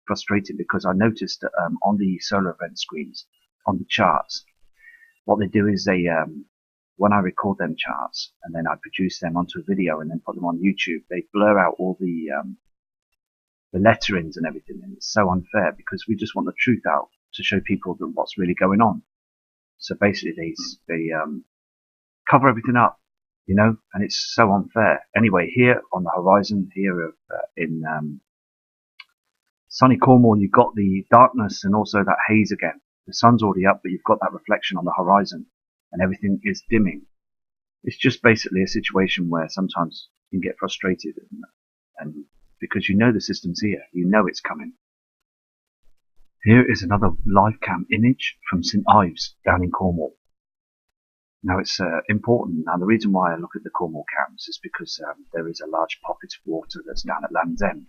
frustrated because I noticed that on the solar event screens, on the charts, what they do is they, when I record them charts and then I produce them onto a video and then put them on YouTube, they blur out all the letterings and everything, and it's so unfair because we just want the truth out to show people that what's really going on. So basically they cover everything up, you know, and it's so unfair. Anyway, here on the horizon here in sunny Cornwall, you've got the darkness and also that haze again. The sun's already up, but you've got that reflection on the horizon and everything is dimming. It's just basically a situation where sometimes you can get frustrated and because you know the system's here, you know it's coming. Here is another live cam image from St Ives down in Cornwall. Now it's important. Now the reason why I look at the Cornwall cams is because there is a large pocket of water that's down at Land's End.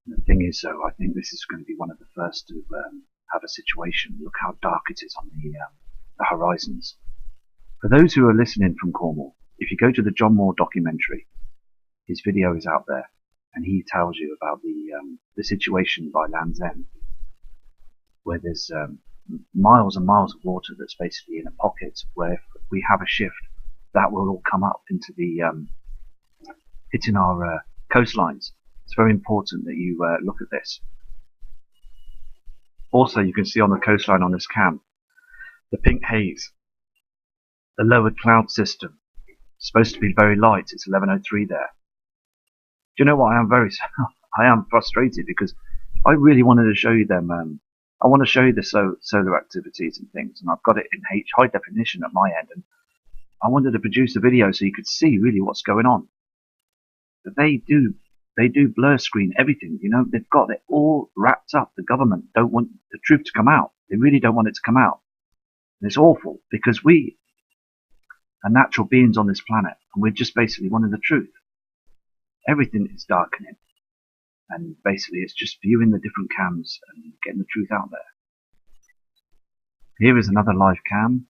And the thing is, I think this is going to be one of the first to have a situation. Look how dark it is on the horizons. For those who are listening from Cornwall, if you go to the John Moore documentary, his video is out there, and he tells you about the situation by Land's End, where there's miles and miles of water that's basically in a pocket where if we have a shift, that will all come up into the hitting our coastlines. It's very important that you look at this. Also, you can see on the coastline on this cam, the pink haze, the lowered cloud system. It's supposed to be very light. It's 11:03 there. Do you know what? I am frustrated because I really wanted to show you them. I want to show you the solar activities and things, and I've got it in high definition at my end, and I wanted to produce a video so you could see really what's going on. But they do blur screen everything, you know. They've got it all wrapped up. The government don't want the truth to come out. They really don't want it to come out. And it's awful because we are natural beings on this planet, and we're just basically wanting the truth. Everything is darkening, and basically it's just viewing the different cams and getting the truth out there. Here is another live cam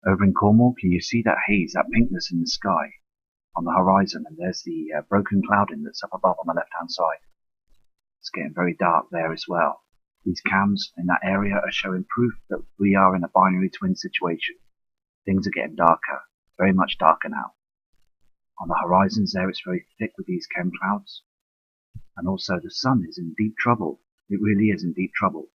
over in Cornwall. Can you see that haze, that pinkness in the sky on the horizon? And there's the broken clouding that's up above on the left hand side. It's getting very dark there as well. These cams in that area are showing proof that we are in a binary twin situation. Things are getting darker, very much darker now. On the horizons there, it's very thick with these chem clouds. And also the sun is in deep trouble. It really is in deep trouble.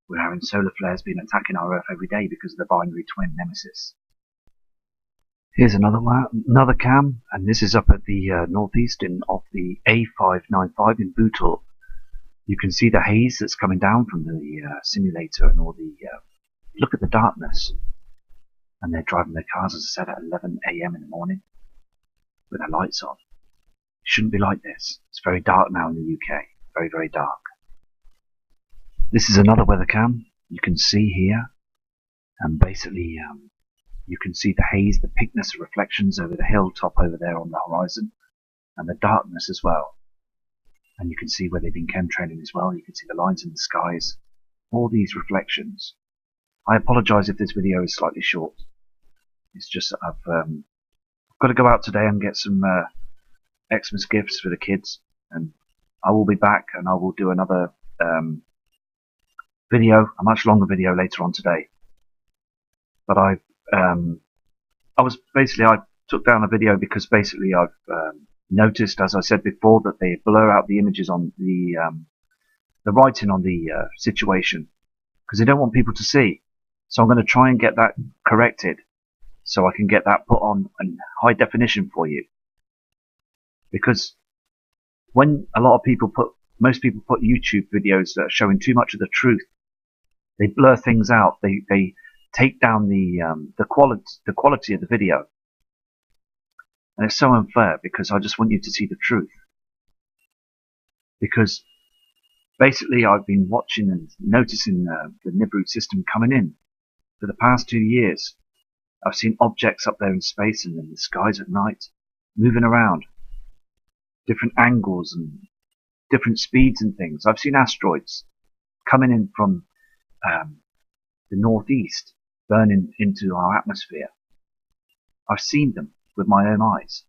We're having solar flares being attacking our Earth every day because of the binary twin nemesis. Here's another cam, and this is up at the northeast of the A595 in Bootle. You can see the haze that's coming down from the simulator and all the... look at the darkness. And they're driving their cars, as I said, at 11 AM in the morning with their lights on. It shouldn't be like this. It's very dark now in the UK. Very, very dark. This is another weather cam. You can see here, and basically you can see the haze, the pinkness of reflections over the hilltop over there on the horizon, and the darkness as well. And you can see where they've been chemtrailing as well. You can see the lines in the skies, all these reflections. I apologise if this video is slightly short. It's just that I've got to go out today and get some Xmas gifts for the kids, and I will be back and I will do another video, a much longer video later on today. But I took down a video because basically I've noticed, as I said before, that they blur out the images on the writing on the situation because they don't want people to see. So I'm going to try and get that corrected so I can get that put on in high definition for you. Because when most people put YouTube videos that are showing too much of the truth, they blur things out. They take down the quality of the video. And it's so unfair because I just want you to see the truth. Because basically I've been watching and noticing the Nibiru system coming in. For the past 2 years, I've seen objects up there in space and in the skies at night, moving around, different angles and different speeds and things. I've seen asteroids coming in from the northeast, burning into our atmosphere. I've seen them with my own eyes,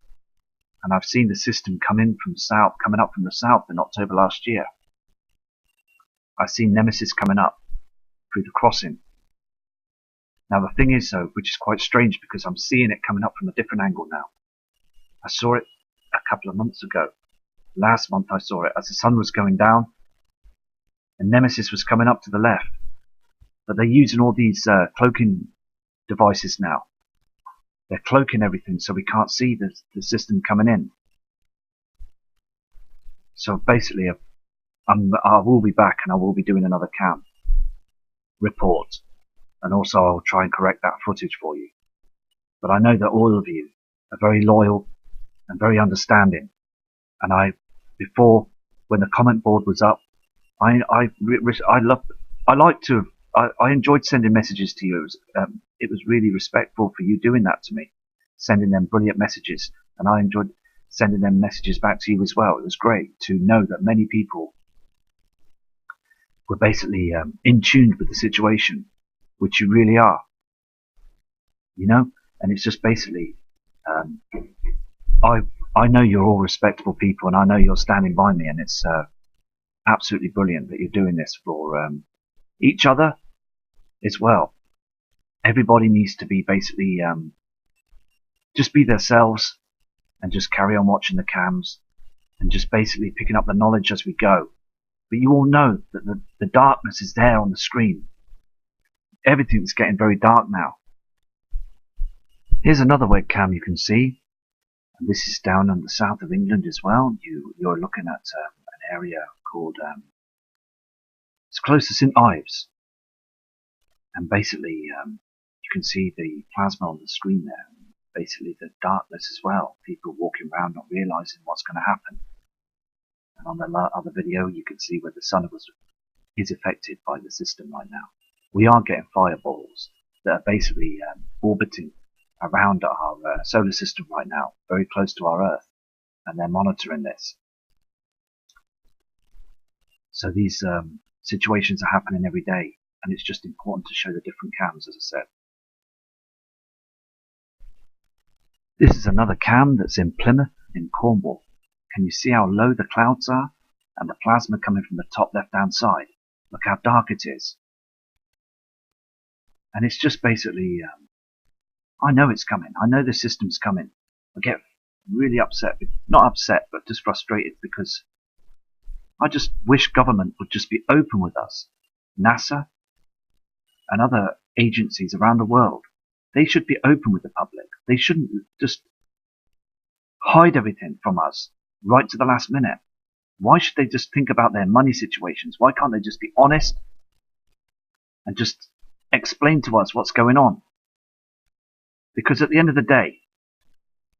and I've seen the system coming up from the south in October last year. I see Nemesis coming up through the crossing. Now the thing is though, which is quite strange because I'm seeing it coming up from a different angle now. I saw it a couple of months ago. Last month I saw it as the sun was going down and Nemesis was coming up to the left. But they're using all these cloaking devices now. They're cloaking everything so we can't see the system coming in. So basically I will be back and I will be doing another cam report. And also I'll try and correct that footage for you. But I know that all of you are very loyal and very understanding. And before, when the comment board was up, I enjoyed sending messages to you. It was really respectful for you doing that to me, sending them brilliant messages. And I enjoyed sending them messages back to you as well. It was great to know that many people were basically in tune with the situation, which you really are, you know. And it's just basically, I know you're all respectable people, and I know you're standing by me, and it's absolutely brilliant that you're doing this for each other as well. Everybody needs to be basically just be themselves and just carry on watching the cams and just basically picking up the knowledge as we go. But you all know that the darkness is there on the screen. Everything's getting very dark now. Here's another webcam you can see, and this is down in the south of England as well. You're looking at an area called it's close to St Ives, and basically you can see the plasma on the screen there. Basically the darkness as well. People walking around not realizing what's going to happen. And on the other video, you can see where the sun is affected by the system right now. We are getting fireballs that are basically orbiting around our solar system right now, very close to our Earth, and they're monitoring this. So these situations are happening every day, and it's just important to show the different cams, as I said. This is another cam that's in Plymouth in Cornwall. Can you see how low the clouds are and the plasma coming from the top left hand side? Look how dark it is. And it's just basically, I know it's coming. I know the system's coming. I get really upset, not upset, but just frustrated because I just wish government would just be open with us. NASA and other agencies around the world, they should be open with the public. They shouldn't just hide everything from us right to the last minute. Why should they just think about their money situations? Why can't they just be honest and just explain to us what's going on? Because at the end of the day,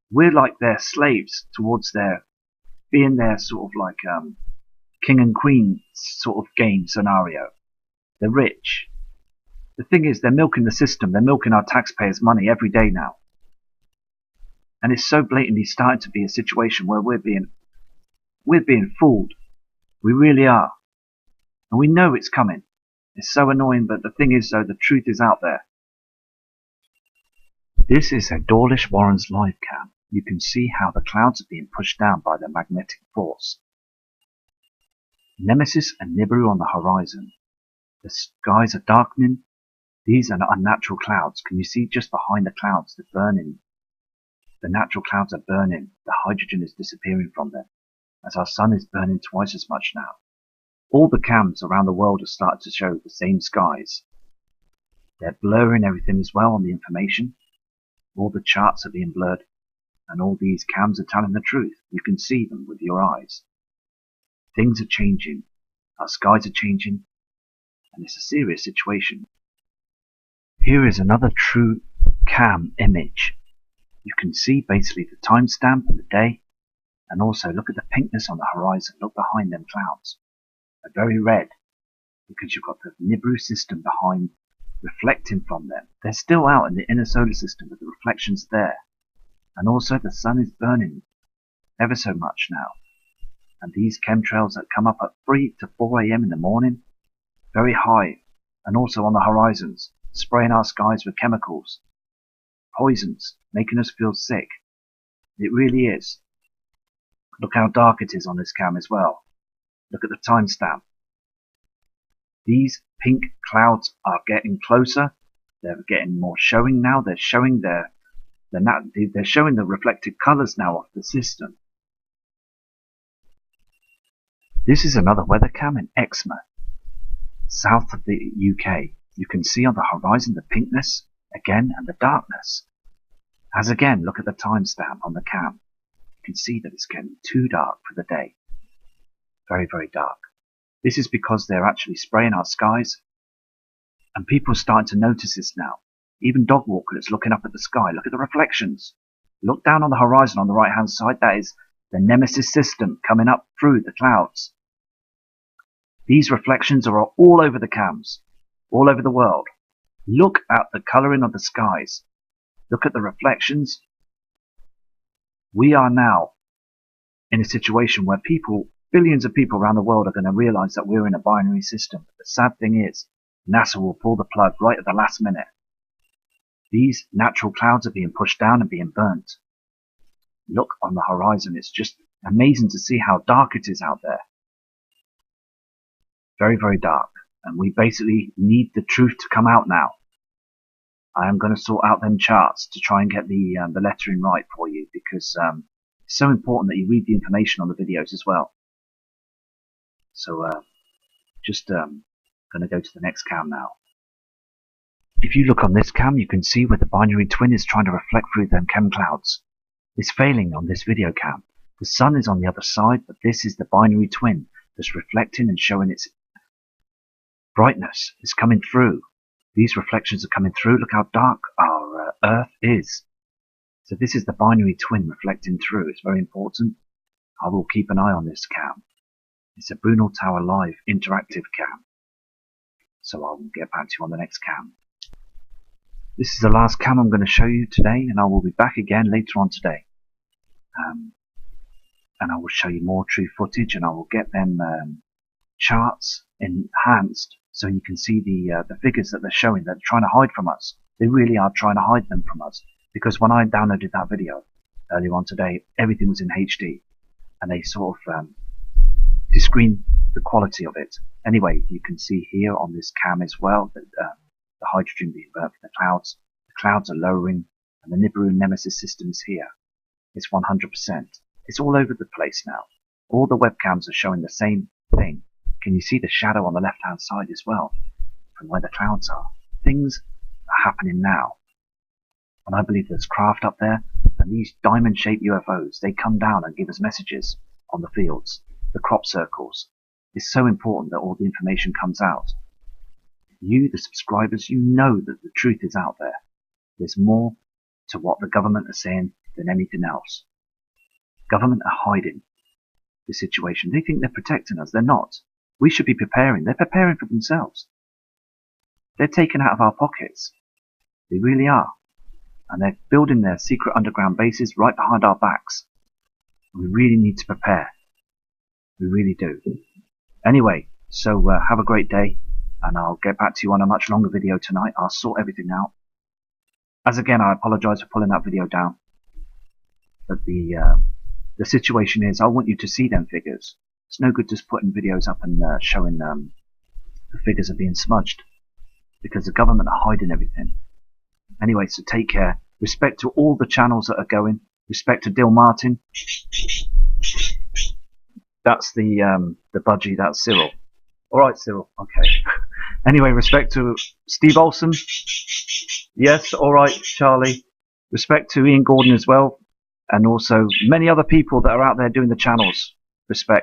we're like their slaves towards their being their sort of like king and queen sort of game scenario. They're rich. The thing is, they're milking the system. They're milking our taxpayers' money every day now. And it's so blatantly starting to be a situation where we're being fooled. We really are. And we know it's coming. It's so annoying, but the thing is though, the truth is out there. This is a Dawlish Warren's live cam. You can see how the clouds are being pushed down by the magnetic force. Nemesis and Nibiru on the horizon. The skies are darkening. These are unnatural clouds. Can you see just behind the clouds? They're burning. The natural clouds are burning. The hydrogen is disappearing from them, as our sun is burning twice as much now. All the cams around the world have started to show the same skies. They're blurring everything as well on the information. All the charts are being blurred, and all these cams are telling the truth. You can see them with your eyes. Things are changing. Our skies are changing, and it's a serious situation. Here is another true cam image. You can see basically the timestamp and the day, and also look at the pinkness on the horizon. Look behind them clouds. They're very red because you've got the Nibiru system behind reflecting from them. They're still out in the inner solar system, but the reflection's there. And also the sun is burning ever so much now. And these chemtrails that come up at 3 to 4 a.m. in the morning, very high, and also on the horizons, spraying our skies with chemicals, poisons, making us feel sick. It really is. Look how dark it is on this cam as well. Look at the timestamp. These pink clouds are getting closer. They're getting more showing now. They're showing they're showing the reflected colours now of the system. This is another weather cam in Exmouth, south of the UK. You can see on the horizon the pinkness again and the darkness. As again, look at the timestamp on the cam. You can see that it's getting too dark for the day. Very, very dark. This is because they're actually spraying our skies, and people are starting to notice this now. Even dog walkers looking up at the sky. Look at the reflections. Look down on the horizon on the right hand side. That is the Nemesis system coming up through the clouds. These reflections are all over the cams, all over the world. Look at the colouring of the skies. Look at the reflections. We are now in a situation where billions of people around the world are going to realise that we're in a binary system. But the sad thing is, NASA will pull the plug right at the last minute. These natural clouds are being pushed down and being burnt. Look on the horizon. It's just amazing to see how dark it is out there. Very, very dark. And we basically need the truth to come out now. I am going to sort out them charts to try and get the lettering right for you, because it's so important that you read the information on the videos as well. So just going to go to the next cam now. If you look on this cam, you can see where the binary twin is trying to reflect through them chem clouds. It's failing on this video cam. The sun is on the other side, but this is the binary twin that's reflecting and showing its brightness. It's coming through. These reflections are coming through. Look how dark our Earth is. So this is the binary twin reflecting through. It's very important. I will keep an eye on this cam. It's a Brunel Tower Live interactive cam. So I will get back to you on the next cam. This is the last cam I'm going to show you today, and I will be back again later on today. And I will show you more true footage, and I will get them charts enhanced so you can see the figures that they're showing. They're trying to hide from us. They really are trying to hide them from us, because when I downloaded that video earlier on today, everything was in HD, and they sort of de-screen the quality of it. Anyway, you can see here on this cam as well that the hydrogen being burnt from the clouds. The clouds are lowering, and the Nibiru Nemesis system is here. It's 100%. It's all over the place now. All the webcams are showing the same thing. Can you see the shadow on the left-hand side as well, from where the clouds are? Things are happening now. And I believe there's craft up there, and these diamond-shaped UFOs, they come down and give us messages on the fields, the crop circles. It's so important that all the information comes out. You, the subscribers, you know that the truth is out there. There's more to what the government are saying than anything else. Government are hiding the situation. They think they're protecting us. They're not. We should be preparing. They're preparing for themselves. They're taken out of our pockets. They really are. And they're building their secret underground bases right behind our backs. We really need to prepare. We really do. Anyway, so have a great day, and I'll get back to you on a much longer video tonight. I'll sort everything out. As again, I apologise for pulling that video down. But the situation is, I want you to see them figures. It's no good just putting videos up and showing the figures are being smudged, because the government are hiding everything. Anyway, so take care. Respect to all the channels that are going. Respect to Dill Martin. That's the budgie. That's Cyril. All right, Cyril. Okay. Anyway, respect to Steve Olsen. Yes. All right, Charlie. Respect to Ian Gordon as well, and also many other people that are out there doing the channels. Respect.